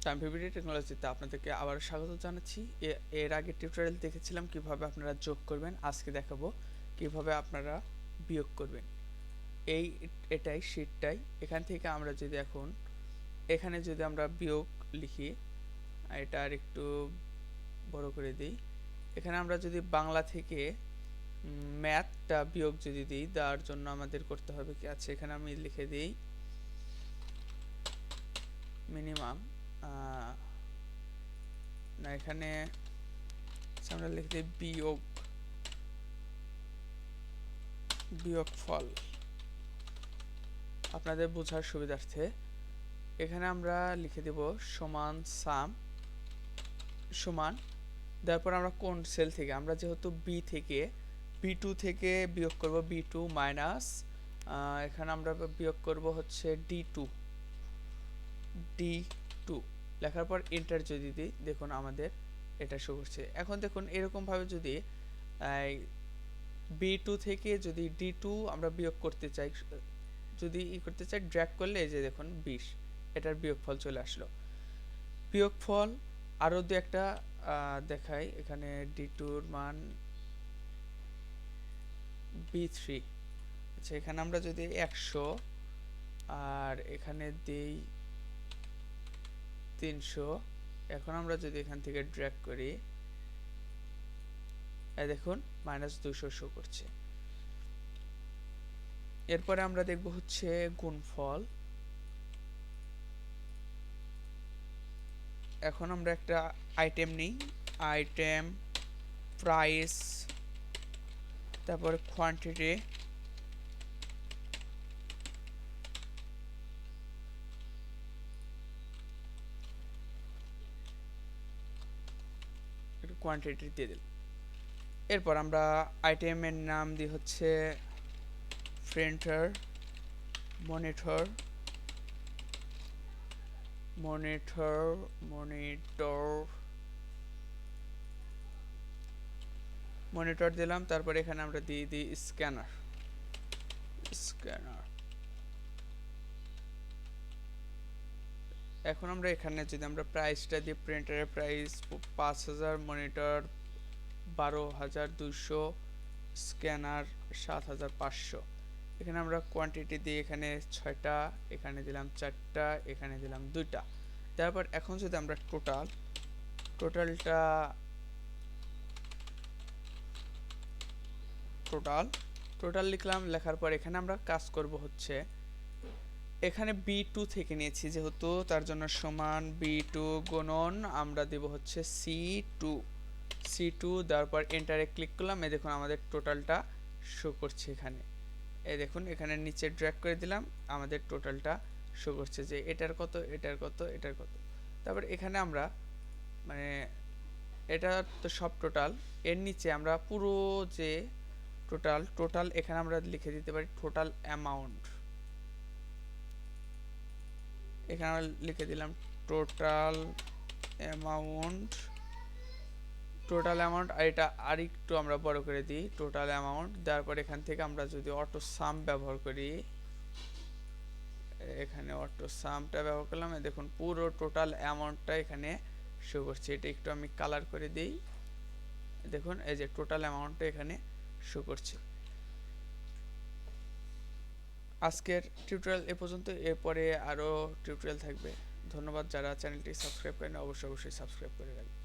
Tanvir BD টেকনোলজিতে আপনাদেরকে আবার স্বাগত জানাচ্ছি। এর আগে টিউটোরিয়াল দেখেছিলাম কিভাবে আপনারা যোগ করবেন, আজকে দেখাবো কিভাবে আপনারা বিয়োগ করবেন। এটাই শীটটাই। এখান থেকে আমরা যদি এখন এখানে যদি আমরা বিয়োগ লিখি, এটা আর একটু বড় করে দিই। এখানে আমরা যদি বাংলা থেকে ম্যাথটা বিয়োগ যদি দিই, দেওয়ার জন্য আমাদের করতে হবে কি আছে, এখানে আমি লিখে দিই মিনিমাম না, এখানে আমরা লিখে দিই বিয়োগফল আপনাদের বোঝার সুবিধার্থে। এখানে আমরা লিখে দেব সমান সাম সমান, তারপর আমরা কোন সেল থেকে, আমরা যেহেতু B2 থেকে বিয়োগ করব, B2 মাইনাস এখানে আমরা বিয়োগ করব হচ্ছে D2 লেখার পর এন্টার যদি দিই, দেখুন আমাদের এটা শো করছে। এখন দেখুন এরকমভাবে যদি B2 থেকে যদি D2 আমরা বিয়োগ করতে চাই, ড্র্যাগ করলে এই যে দেখুন 20, এটার বিয়োগফল চলে আসলো। বিয়োগফল আরও দু একটা দেখাই, এখানে D2 এর মান B3। আচ্ছা, এখানে আমরা যদি 100 আর এখানে দিই 300, এখন আমরা যদি এখান থেকে ড্র্যাগ করি, দেখুন -200 শো করছে। এরপরে আমরা দেখব হচ্ছে গুণফল। এখন আমরা একটা আইটেম নিই, আইটেম প্রাইস, তারপরে কোয়ান্টিটি, কোয়ান্টিটি দিয়ে দিল। এরপর আমরা আইটেমের নাম দিই হচ্ছে প্রিন্টার, মনিটর, দিলাম। তারপর এখানে আমরা দিয়ে দিই স্ক্যানার। এখন আমরা এখানে যদি আমরা প্রাইসটা দিই, প্রিন্টারের প্রাইস 5000, মনিটর 12200, স্ক্যানার 7500। এখানে আমরা কোয়ান্টিটি দিই, এখানে 6টা, এখানে দিলাম 4টা, এখানে দিলাম 2টা। তারপর এখন যদি আমরা টোটাল লিখলাম। লেখার পর এখানে আমরা কাজ করব হচ্ছে, এখানে B2 থেকে নিয়েছি যেহেতু, তার জন্য সমান B2 গুণন আমরা দেব হচ্ছে C2। দেওয়ার পর এন্টারে ক্লিক করলাম, এই দেখুন আমাদের টোটালটা শো করছে এখানে। এই দেখুন এখানে নিচে ড্র্যাগ করে দিলাম, আমাদের টোটালটা শো করছে যে এটার কত, এটার কত, এটার কত। তারপর এখানে আমরা মানে এটা তো সব টোটাল, এর নিচে আমরা পুরো যে টোটাল এখানে আমরা লিখে দিতে পারি টোটাল অ্যামাউন্ট। এখানে আমরা লিখে দিলাম টোটাল অ্যামাউন্ট, আর এটা আরেকটু আমরা বড় করে দিই, টোটাল অ্যামাউন্ট। তারপর এখান থেকে আমরা যদি অটো সাম ব্যবহার করি, এখানে অটো সামটা ব্যবহার করলাম, দেখুন পুরো টোটাল অ্যামাউন্টটা এখানে শো করছে। এটা একটু আমি কালার করে দিই, দেখুন এই যে টোটাল অ্যামাউন্টটা এখানে শো করছে। আজকের টিউটোরিয়াল এ পর্যন্ত, এরপরে আরও টিউটোরিয়াল থাকবে। ধন্যবাদ। যারা চ্যানেলটি সাবস্ক্রাইব করেন অবশ্যই সাবস্ক্রাইব করে রাখবেন।